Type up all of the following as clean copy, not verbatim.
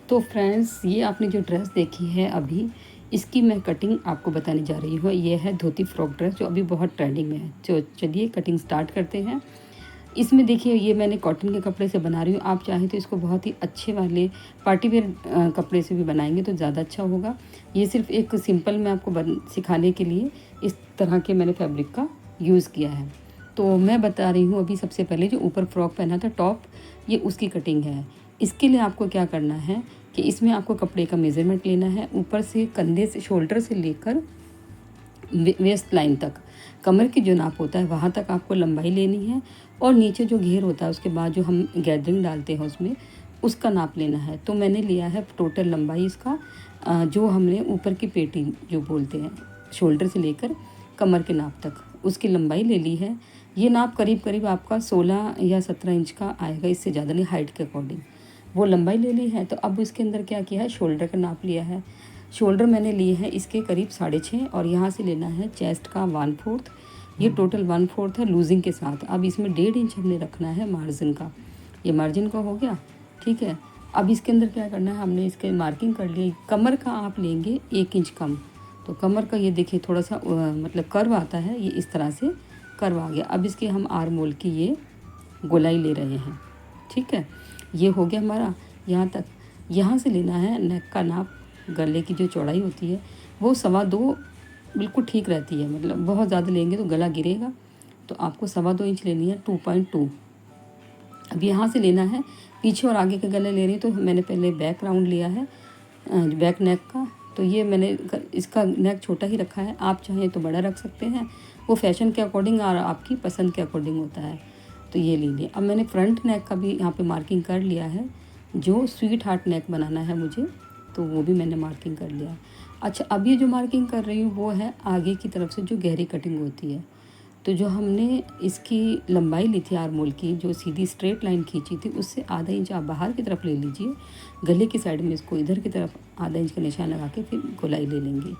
तो फ्रेंड्स, ये आपने जो ड्रेस देखी है अभी, इसकी मैं कटिंग आपको बताने जा रही हूँ। ये है धोती फ्रॉक ड्रेस जो अभी बहुत ट्रेंडिंग में है। तो चलिए कटिंग स्टार्ट करते हैं। इसमें देखिए, ये मैंने कॉटन के कपड़े से बना रही हूँ। आप चाहें तो इसको बहुत ही अच्छे वाले पार्टी वेयर कपड़े से भी बनाएंगे तो ज़्यादा अच्छा होगा। ये सिर्फ एक सिंपल मैं आपको सिखाने के लिए इस तरह के मैंने फैब्रिक का यूज़ किया है। तो मैं बता रही हूँ अभी सबसे पहले जो ऊपर फ्रॉक पहना था टॉप, ये उसकी कटिंग है। इसके लिए आपको क्या करना है कि इसमें आपको कपड़े का मेज़रमेंट लेना है। ऊपर से कंधे से, शोल्डर से लेकर वेस्ट लाइन तक, कमर की जो नाप होता है वहाँ तक आपको लंबाई लेनी है। और नीचे जो घेर होता है उसके बाद जो हम गैदरिंग डालते हैं उसमें, उसका नाप लेना है। तो मैंने लिया है टोटल लंबाई इसका, जो हमने ऊपर की पेटी जो बोलते हैं, शोल्डर से लेकर कमर के नाप तक, उसकी लंबाई ले ली है। ये नाप करीब करीब आपका 16 या 17 इंच का आएगा, इससे ज़्यादा नहीं, हाइट के अकॉर्डिंग वो लंबाई ले ली है। तो अब इसके अंदर क्या किया है, शोल्डर का नाप लिया है। शोल्डर मैंने लिए हैं इसके करीब 6.5, और यहाँ से लेना है चेस्ट का 1/4। ये टोटल 1/4 है लूजिंग के साथ। अब इसमें 1.5 इंच हमने रखना है मार्जिन का। ये मार्जिन का हो गया, ठीक है। अब इसके अंदर क्या करना है, हमने इसके मार्किंग कर ली। कमर का आप लेंगे 1 इंच कम। तो कमर का ये देखिए थोड़ा सा मतलब कर्व आता है, ये इस तरह से कर्व आ गया। अब इसके हम आर्म होल की ये गोलाई ले रहे हैं, ठीक है। ये हो गया हमारा यहाँ तक। यहाँ से लेना है नेक का नाप। गले की जो चौड़ाई होती है वो 2.25 बिल्कुल ठीक रहती है, मतलब बहुत ज़्यादा लेंगे तो गला गिरेगा। तो आपको 2.25 इंच लेनी है, 2.2। अब यहाँ से लेना है पीछे और आगे के गले ले रही, तो मैंने पहले बैक राउंड लिया है, बैक नेक का। तो ये मैंने इसका नेक छोटा ही रखा है, आप चाहें तो बड़ा रख सकते हैं, वो फैशन के अकॉर्डिंग और आपकी पसंद के अकॉर्डिंग होता है। तो ये लीजिए। अब मैंने फ्रंट नेक का भी यहाँ पे मार्किंग कर लिया है, जो स्वीट हार्ट नेक बनाना है मुझे, तो वो भी मैंने मार्किंग कर लिया है। अच्छा, अब ये जो मार्किंग कर रही हूँ वो है आगे की तरफ से जो गहरी कटिंग होती है। तो जो हमने इसकी लंबाई ली थी आर्म होल की, जो सीधी स्ट्रेट लाइन खींची थी, उससे आधा इंच आप बाहर की तरफ ले लीजिए। गले की साइड में इसको इधर की तरफ आधा इंच का निशान लगा के फिर गोलाई ले लेंगे।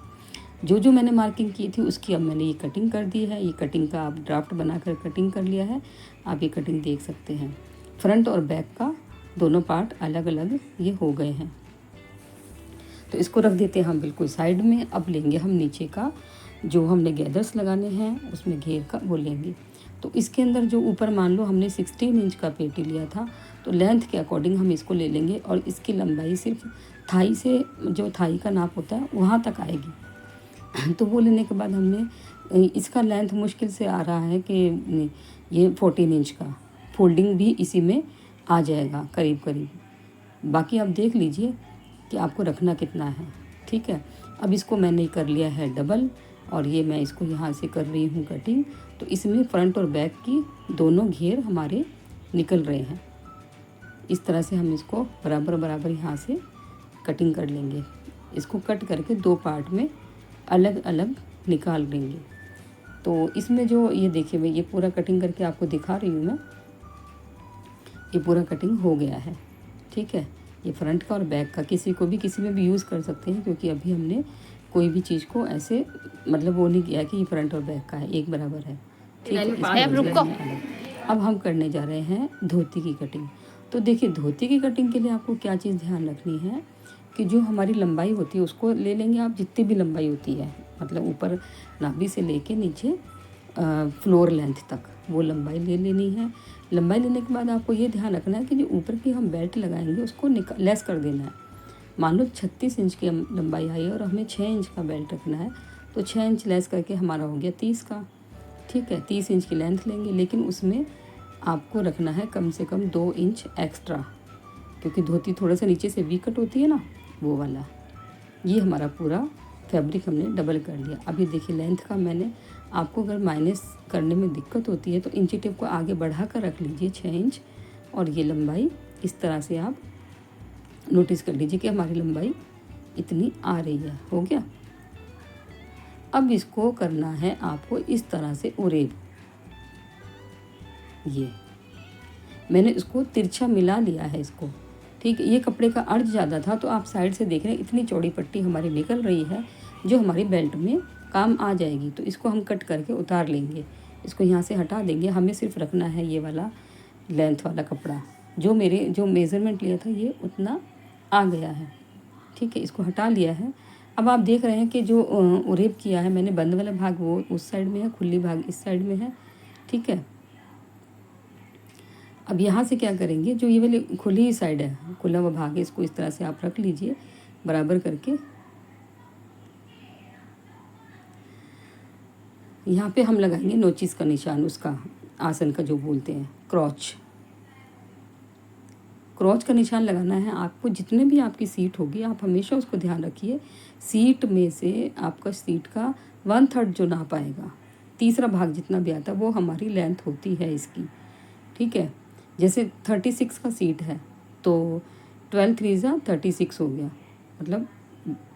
जो जो मैंने मार्किंग की थी उसकी अब मैंने ये कटिंग कर दी है। ये कटिंग का आप ड्राफ्ट बनाकर कटिंग कर लिया है, आप ये कटिंग देख सकते हैं। फ्रंट और बैक का दोनों पार्ट अलग अलग ये हो गए हैं। तो इसको रख देते हैं हम बिल्कुल साइड में। अब लेंगे हम नीचे का, जो हमने गैदर्स लगाने हैं उसमें घेर का वो लेंगे। तो इसके अंदर जो ऊपर मान लो हमने 16 इंच का पेटी लिया था, तो लेंथ के अकॉर्डिंग हम इसको ले लेंगे। और इसकी लंबाई सिर्फ थाई से, जो थाई का नाप होता है वहाँ तक आएगी। तो वो लेने के बाद हमने इसका लेंथ मुश्किल से आ रहा है कि ये 14 इंच का, फोल्डिंग भी इसी में आ जाएगा करीब करीब। बाकी आप देख लीजिए कि आपको रखना कितना है, ठीक है। अब इसको मैंने कर लिया है डबल, और ये मैं इसको यहाँ से कर रही हूँ कटिंग। तो इसमें फ्रंट और बैक की दोनों घेर हमारे निकल रहे हैं। इस तरह से हम इसको बराबर बराबर यहाँ से कटिंग कर लेंगे। इसको कट करके 2 पार्ट में अलग अलग निकाल लेंगे। तो इसमें जो ये देखिए, मैं ये पूरा कटिंग करके आपको दिखा रही हूँ मैं। ये पूरा कटिंग हो गया है, ठीक है। ये फ्रंट का और बैक का किसी को भी किसी में भी यूज़ कर सकते हैं, क्योंकि अभी हमने कोई भी चीज़ को ऐसे मतलब वो नहीं किया कि ये फ्रंट और बैक का है, एक बराबर है, ठीक है। अब हम करने जा रहे हैं धोती की कटिंग। तो देखिए, धोती की कटिंग के लिए आपको क्या चीज़ ध्यान रखनी है कि जो हमारी लंबाई होती है उसको ले लेंगे आप, जितनी भी लंबाई होती है, मतलब ऊपर नाभि से लेके नीचे फ्लोर लेंथ तक वो लंबाई ले लेनी है। लंबाई लेने के बाद आपको ये ध्यान रखना है कि जो ऊपर की हम बेल्ट लगाएंगे उसको लेस कर देना है। मान लो 36 इंच की लंबाई आई है और हमें 6 इंच का बेल्ट रखना है, तो 6 इंच लेस करके हमारा हो गया 30 का, ठीक है। 30 इंच की लेंथ लेंगे, लेकिन उसमें आपको रखना है कम से कम 2 इंच एक्स्ट्रा, क्योंकि धोती थोड़ा सा नीचे से वी कट होती है ना, वो वाला। ये हमारा पूरा फैब्रिक हमने डबल कर लिया। अभी देखिए, लेंथ का मैंने आपको अगर माइनस करने में दिक्कत होती है तो इंची टेप को आगे बढ़ा कर रख लीजिए 6 इंच, और ये लंबाई इस तरह से आप नोटिस कर लीजिए कि हमारी लंबाई इतनी आ रही है। हो गया। अब इसको करना है आपको इस तरह से उरेब। ये मैंने इसको तिरछा मिला लिया है इसको, ठीक है। ये कपड़े का अर्थ ज़्यादा था, तो आप साइड से देख रहे हैं इतनी चौड़ी पट्टी हमारी निकल रही है, जो हमारी बेल्ट में काम आ जाएगी। तो इसको हम कट करके उतार लेंगे, इसको यहाँ से हटा देंगे। हमें सिर्फ रखना है ये वाला लेंथ वाला कपड़ा, जो मेजरमेंट लिया था ये उतना आ गया है। ठीक है, इसको हटा लिया है। अब आप देख रहे हैं कि जो उरेब किया है मैंने, बंद वाला भाग वो उस साइड में है, खुली भाग इस साइड में है। ठीक है, अब यहाँ से क्या करेंगे, जो ये वाली खुली साइड है, खुला हुआ भाग है, इसको इस तरह से आप रख लीजिए बराबर करके। यहाँ पे हम लगाएंगे नोचिस का निशान, उसका आसन का जो बोलते हैं क्रॉच का निशान लगाना है आपको। जितने भी आपकी सीट होगी आप हमेशा उसको ध्यान रखिए, सीट में से आपका सीट का 1/3 जो नाप आएगा, तीसरा भाग जितना भी आता है वो हमारी लेंथ होती है इसकी। ठीक है, जैसे 36 का सीट है तो 12 3 36 हो गया, मतलब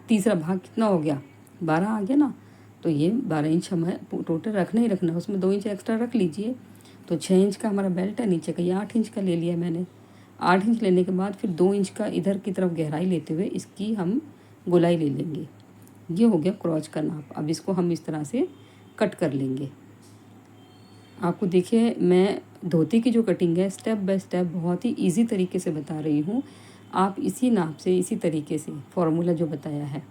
तीसरा भाग कितना हो गया, 12 आ गया ना। तो ये 12 इंच हमें टोटल रखना ही रखना, उसमें 2 इंच एक्स्ट्रा रख लीजिए। तो 6 इंच का हमारा बेल्ट है, नीचे का ये 8 इंच का ले लिया मैंने। 8 इंच लेने के बाद फिर 2 इंच का इधर की तरफ गहराई लेते हुए इसकी हम गोलाई ले लेंगे। ये हो गया क्रॉच का नाप। अब इसको हम इस तरह से कट कर लेंगे। आपको देखिए मैं धोती की जो कटिंग है स्टेप बाय स्टेप बहुत ही इजी तरीके से बता रही हूँ। आप इसी नाप से, इसी तरीके से फॉर्मूला जो बताया है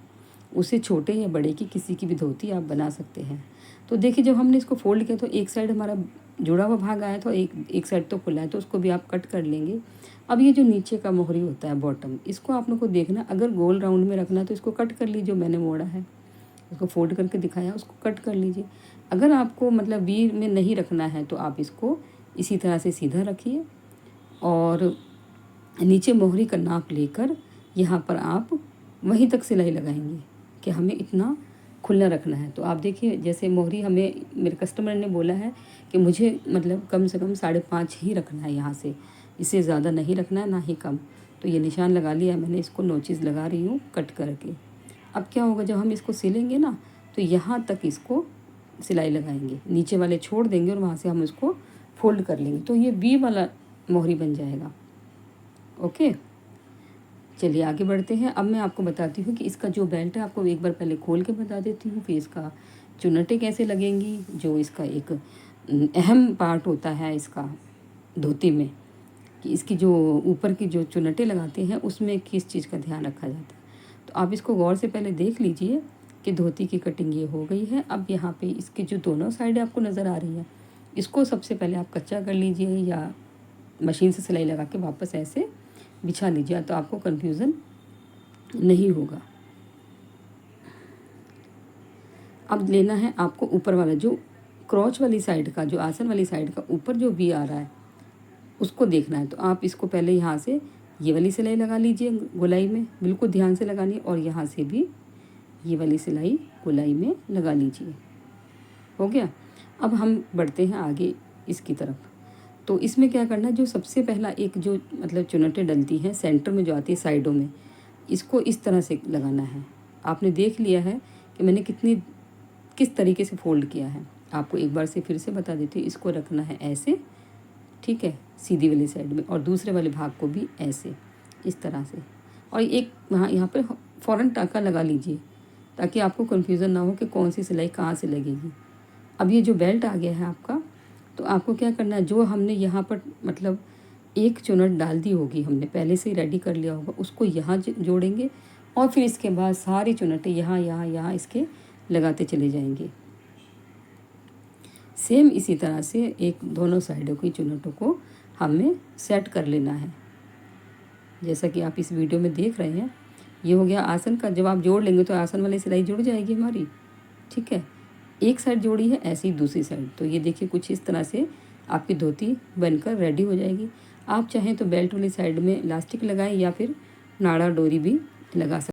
उसे छोटे या बड़े की किसी की भी धोती आप बना सकते हैं। तो देखिए जब हमने इसको फोल्ड किया तो एक साइड हमारा जुड़ा हुआ भाग आया था, एक साइड तो खुला है, तो उसको भी आप कट कर लेंगे। अब ये जो नीचे का मोहरी होता है बॉटम, इसको आप लोग को देखना, अगर गोल राउंड में रखना है तो इसको कट कर लीजिए। जो मैंने मोड़ा है उसको फोल्ड करके दिखाया, उसको कट कर लीजिए। अगर आपको मतलब वी में नहीं रखना है तो आप इसको इसी तरह से सीधा रखिए और नीचे मोहरी का नाप लेकर यहाँ पर आप वहीं तक सिलाई लगाएंगे कि हमें इतना खुला रखना है। तो आप देखिए जैसे मोहरी हमें मेरे कस्टमर ने बोला है कि मुझे मतलब कम से कम 5.5 ही रखना है, यहाँ से इससे ज़्यादा नहीं रखना है ना ही कम। तो ये निशान लगा लिया मैंने, इसको नोचिस लगा रही हूँ कट करके। अब क्या होगा, जब हम इसको सिलेंगे ना तो यहाँ तक इसको सिलाई लगाएंगे, नीचे वाले छोड़ देंगे और वहाँ से हम इसको फोल्ड कर लेंगे, तो ये वी वाला मोहरी बन जाएगा। ओके, चलिए आगे बढ़ते हैं। अब मैं आपको बताती हूँ कि इसका जो बेल्ट है, आपको एक बार पहले खोल के बता देती हूँ, फिर इसका चुन्नटें कैसे लगेंगी, जो इसका एक अहम पार्ट होता है इसका धोती में, कि इसकी जो ऊपर की जो चुन्नटें लगाते हैं उसमें किस चीज़ का ध्यान रखा जाता है। तो आप इसको गौर से पहले देख लीजिए कि धोती की कटिंग ये हो गई है। अब यहाँ पे इसकी जो दोनों साइड आपको नज़र आ रही है, इसको सबसे पहले आप कच्चा कर लीजिए या मशीन से सिलाई लगा के वापस ऐसे बिछा लीजिए, तो आपको कन्फ्यूज़न नहीं होगा। अब लेना है आपको ऊपर वाला जो क्रॉच वाली साइड का, जो आसन वाली साइड का ऊपर जो वी आ रहा है उसको देखना है। तो आप इसको पहले यहाँ से ये वाली सिलाई लगा लीजिए गोलाई में, बिल्कुल ध्यान से लगानी, और यहाँ से भी ये वाली सिलाई गोलाई में लगा लीजिए। हो गया। अब हम बढ़ते हैं आगे इसकी तरफ। तो इसमें क्या करना है, जो सबसे पहला एक जो मतलब चुन्नटें डलती हैं सेंटर में जो आती है साइडों में, इसको इस तरह से लगाना है। आपने देख लिया है कि मैंने किस तरीके से फोल्ड किया है, आपको एक बार से फिर से बता देती हूँ। इसको रखना है ऐसे, ठीक है, सीधी वाली साइड में, और दूसरे वाले भाग को भी ऐसे इस तरह से, और एक यहाँ पे फ़ौरन टाँका लगा लीजिए ताकि आपको कन्फ्यूज़न ना हो कि कौन सी सिलाई कहाँ से लगेगी। अब ये जो बेल्ट आ गया है आपका, तो आपको क्या करना है, जो हमने यहाँ पर मतलब एक चुन्नट डाल दी होगी, हमने पहले से ही रेडी कर लिया होगा, उसको यहाँ जोड़ेंगे और फिर इसके बाद सारी चुन्नटें यहाँ यहाँ यहाँ इसके लगाते चले जाएंगे। सेम इसी तरह से एक दोनों साइडों की चुन्नटों को हमें सेट कर लेना है, जैसा कि आप इस वीडियो में देख रहे हैं। ये हो गया आसन का। जब आप जोड़ लेंगे तो आसन वाली सिलाई जुड़ जाएगी हमारी, ठीक है। एक साइड जोड़ी है, ऐसी ही दूसरी साइड। तो ये देखिए कुछ इस तरह से आपकी धोती बनकर रेडी हो जाएगी। आप चाहें तो बेल्ट वाली साइड में इलास्टिक लगाएं या फिर नाड़ा डोरी भी लगा सकते हैं।